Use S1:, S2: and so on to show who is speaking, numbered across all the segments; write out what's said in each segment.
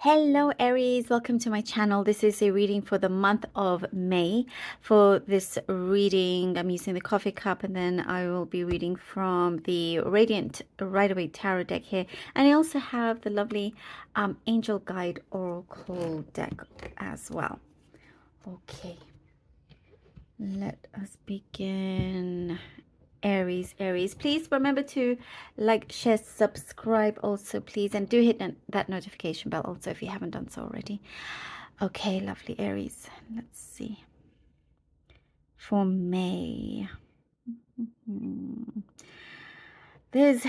S1: Hello Aries, welcome to my channel. This is a reading for the month of May. For this reading, I'm using the coffee cup, and then I will be reading from the Radiant Rider-Waite Tarot deck here. And I also have the lovely Angel Guide Oracle deck as well. Okay, let us begin. Aries, please remember to like, share, subscribe also, please, and do hit that notification bell also if you haven't done so already. Okay, lovely Aries, let's see for May. There's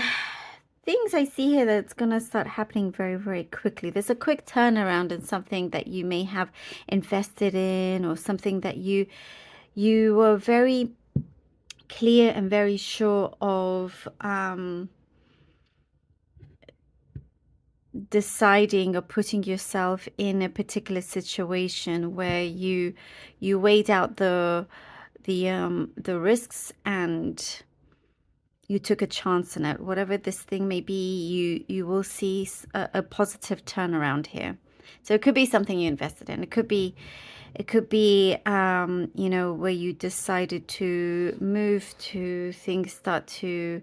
S1: things I see here that's gonna start happening very quickly. There's a quick turnaround in something that you may have invested in, or something that you were very clear and very sure of deciding or putting yourself in a particular situation where you weighed out the risks and you took a chance on it. Whatever this thing may be, you will see a positive turnaround here. So it could be something you invested in. It could be you know, where you decided to move to things start to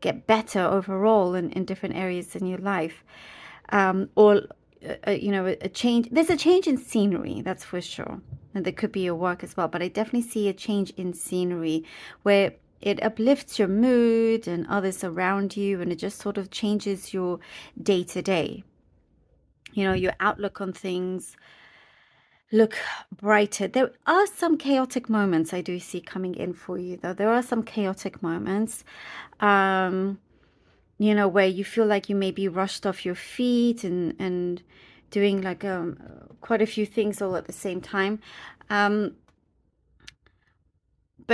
S1: get better overall in different areas in your life. Or you know, a change. There's a change in scenery, that's for sure. And there could be your work as well, but I definitely see a change in scenery where it uplifts your mood and others around you, and it just sort of changes your day to day. You know, your outlook on things look brighter. There are some chaotic moments I do see coming in for you, though. There are some chaotic moments, you know, where you feel like you may be rushed off your feet and doing like quite a few things all at the same time. But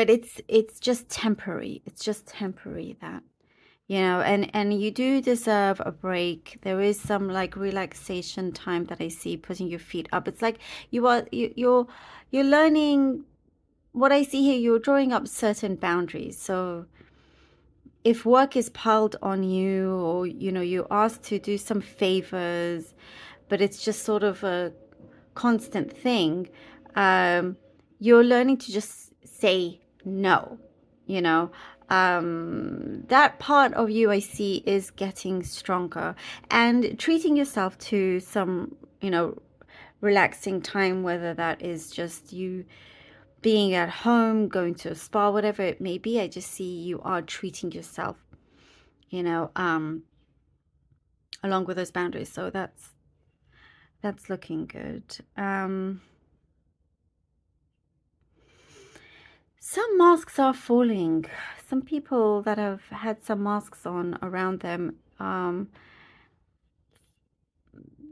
S1: it's just temporary. It's just temporary, that, you know, and you do deserve a break. There is some like relaxation time that I see, putting your feet up. It's like you're learning. What I see here, you're drawing up certain boundaries. So if work is piled on you, or you know, you're asked to do some favors, but it's just sort of a constant thing, you're learning to just say no, you know. That part of you I see is getting stronger, and treating yourself to some, you know, relaxing time, whether that is just you being at home, going to a spa, whatever it may be. I just see you are treating yourself, you know, along with those boundaries. So that's looking good. Some masks are falling. Some people that have had some masks on around them,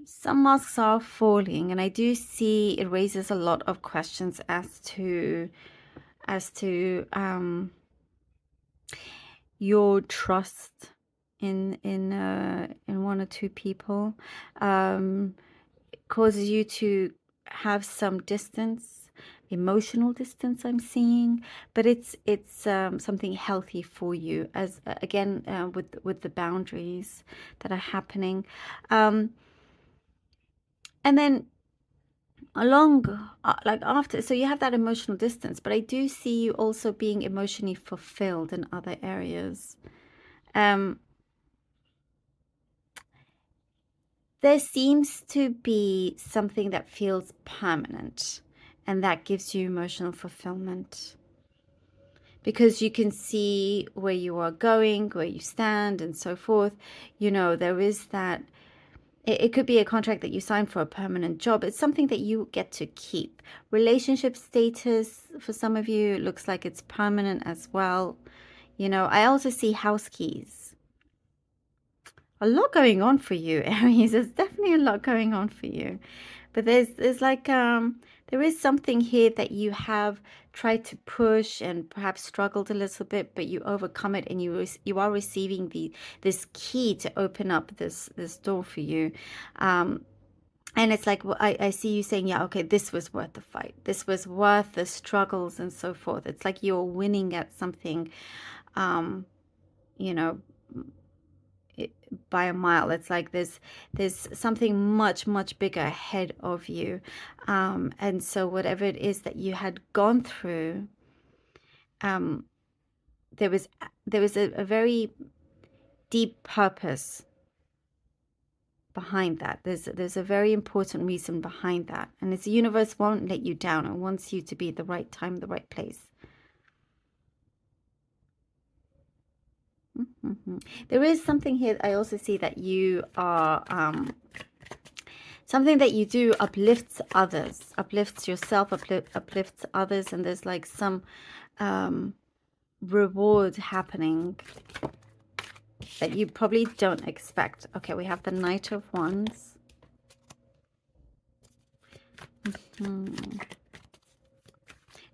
S1: some masks are falling, and I do see it raises a lot of questions as to your trust in one or two people. It causes you to have some distance, emotional distance, I'm seeing, but it's something healthy for you, as again, with the boundaries that are happening. And then along like after, so you have that emotional distance, but I do see you also being emotionally fulfilled in other areas. There seems to be something that feels permanent, and that gives you emotional fulfillment, because you can see where you are going, where you stand, and so forth. You know, there is that. It could be a contract that you sign for a permanent job. It's something that you get to keep. Relationship status, for some of you, looks like it's permanent as well. You know, I also see house keys. A lot going on for you, Aries. There's definitely a lot going on for you. But there's like, there is something here that you have tried to push and perhaps struggled a little bit, but you overcome it, and you are receiving this key to open up this door for you. And it's like, well, I see you saying, yeah, okay, this was worth the fight. This was worth the struggles and so forth. It's like you're winning at something, you know, by a mile. It's like there's something much, much bigger ahead of you. And so whatever it is that you had gone through, um, there was a very deep purpose behind that. There's a very important reason behind that, and it's the universe won't let you down and wants you to be at the right time, the right place. There is something here. I also see that you are something that you do uplifts others, uplifts yourself, uplifts others, and there's like some reward happening that you probably don't expect. Okay, we have the Knight of Wands.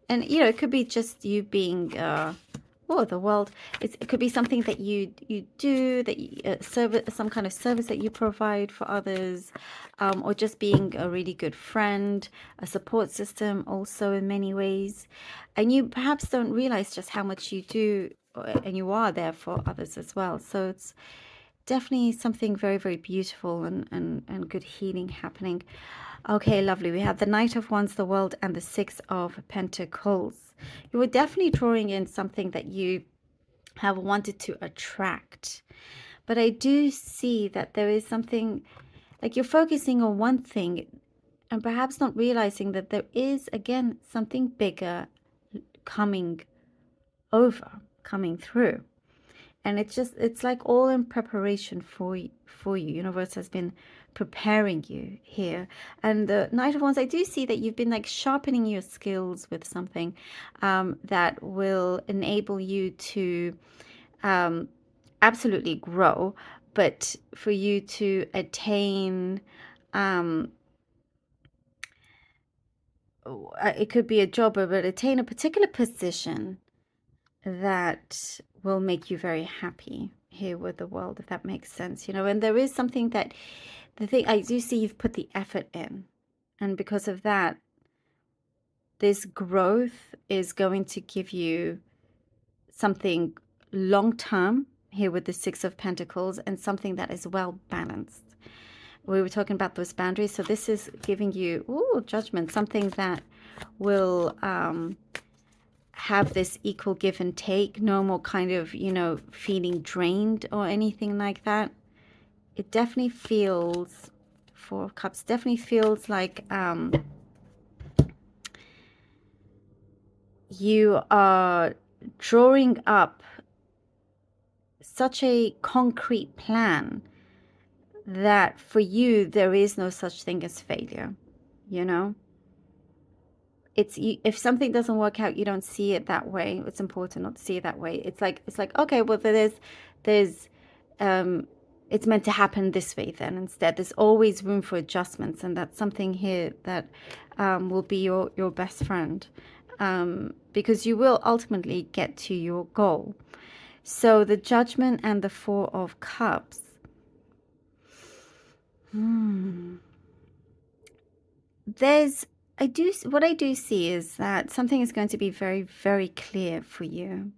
S1: And you know, it could be just you being the world. It could be something that you do, that you service, some kind of service that you provide for others, or just being a really good friend, a support system also in many ways. And you perhaps don't realize just how much you do, and you are there for others as well. So it's definitely something very, very beautiful and good healing happening. Okay, lovely. We have the Knight of Wands, the World, and the Six of Pentacles. You were definitely drawing in something that you have wanted to attract. But I do see that there is something, like you're focusing on one thing and perhaps not realizing that there is, again, something bigger coming through. And it's like all in preparation for you. Universe has been preparing you here. And the Knight of Wands, I do see that you've been like sharpening your skills with something that will enable you to absolutely grow, but for you to attain, it could be a job, but attain a particular position that will make you very happy here with the world, if that makes sense, you know. And there is something that, the thing I do see, you've put the effort in, and because of that, this growth is going to give you something long term here with the Six of Pentacles, and something that is well balanced. We were talking about those boundaries, so this is giving you Judgment, something that will have this equal give and take, no more kind of, you know, feeling drained or anything like that. It definitely feels, Four of Cups definitely feels like you are drawing up such a concrete plan that for you there is no such thing as failure, you know. It's, if something doesn't work out, you don't see it that way. It's important not to see it that way. It's like okay, well, there's it's meant to happen this way. Then instead, there's always room for adjustments, and that's something here that will be your best friend, because you will ultimately get to your goal. So the Judgment and the Four of Cups. What I do see is that something is going to be very, very clear for you.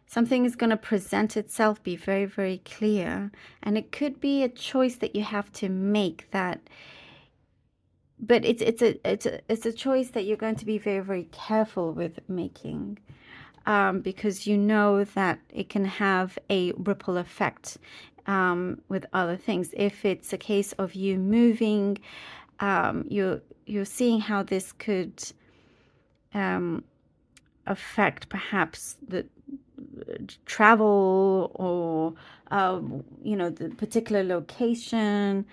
S1: Something is going to present itself, be very, very clear. And it could be a choice that you have to make, that, but it's a choice that you're going to be very, very careful with making, because you know that it can have a ripple effect with other things. If it's a case of you moving, you're seeing how this could affect perhaps the travel, or you know, the particular location.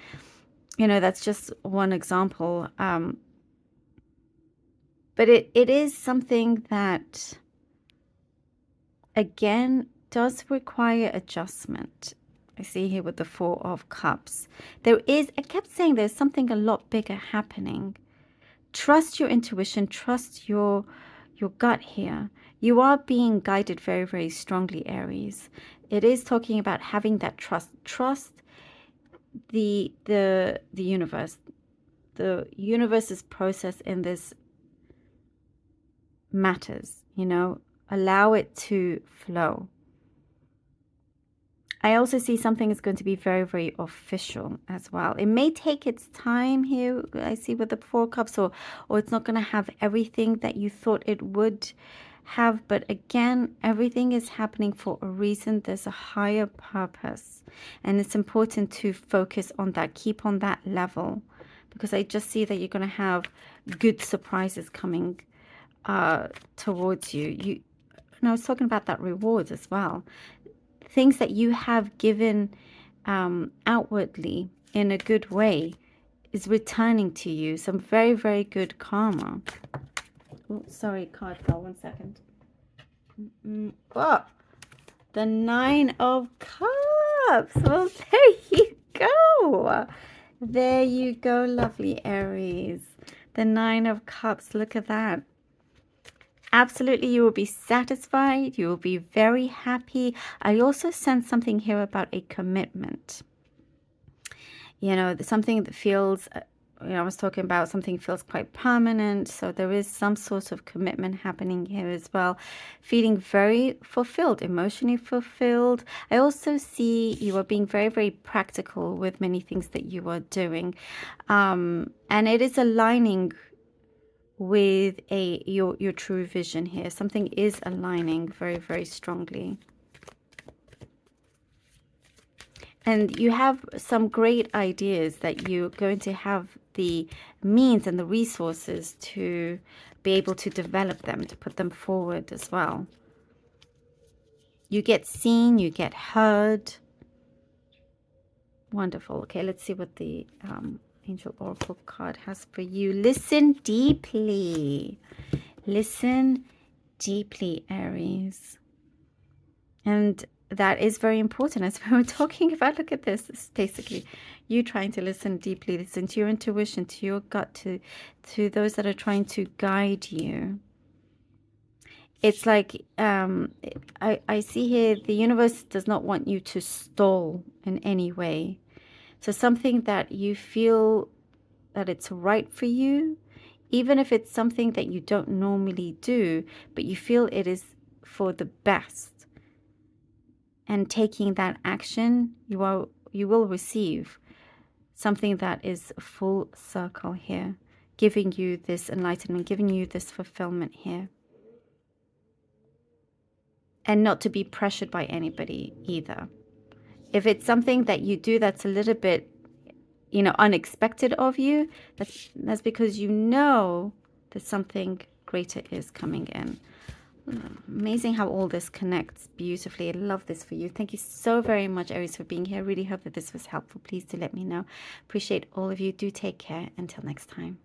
S1: You know, that's just one example, but it is something that, again, does require adjustment. I see here with the Four of Cups, there is, I kept saying there's something a lot bigger happening. Trust your intuition, trust your gut here. You are being guided very, very strongly, Aries. It is talking about having that trust. Trust the universe. The universe's process in this matters, you know. Allow it to flow. I also see something is going to be very, very official as well. It may take its time here, I see with the Four Cups, or it's not going to have everything that you thought it would have. But again, everything is happening for a reason. There's a higher purpose. And it's important to focus on that, keep on that level. Because I just see that you're going to have good surprises coming towards you. And I was talking about that rewards as well. Things that you have given outwardly in a good way is returning to you. Some very, very good karma. Oh, sorry, card fell. 1 second. Oh, the 9 of Cups. Well, there you go. There you go, lovely Aries. The 9 of Cups. Look at that. Absolutely, you will be satisfied. You will be very happy. I also sense something here about a commitment. You know, something that feels, I was talking about something feels quite permanent. So there is some sort of commitment happening here as well. Feeling very fulfilled, emotionally fulfilled. I also see you are being very, very practical with many things that you are doing. And it is aligning with your true vision here. Something is aligning very, very strongly. And you have some great ideas that you're going to have the means and the resources to be able to develop them, to put them forward as well. You get seen, you get heard. Wonderful. Okay, let's see what the Angel Oracle card has for you. Listen deeply. Listen deeply, Aries. And that is very important. As we were talking about, look at this. This is basically you trying to listen deeply, listen to your intuition, to your gut, to those that are trying to guide you. It's like, I see here, the universe does not want you to stall in any way. So something that you feel that it's right for you, even if it's something that you don't normally do, but you feel it is for the best. And taking that action, you will receive something that is a full circle here, giving you this enlightenment, giving you this fulfillment here. And not to be pressured by anybody either. If it's something that you do that's a little bit, unexpected of you, that's because you know that something greater is coming in. Amazing how all this connects beautifully. I love this for you. Thank you so very much, Aries, for being here. Really hope that this was helpful. Please do let me know. Appreciate all of you. Do take care. Until next time.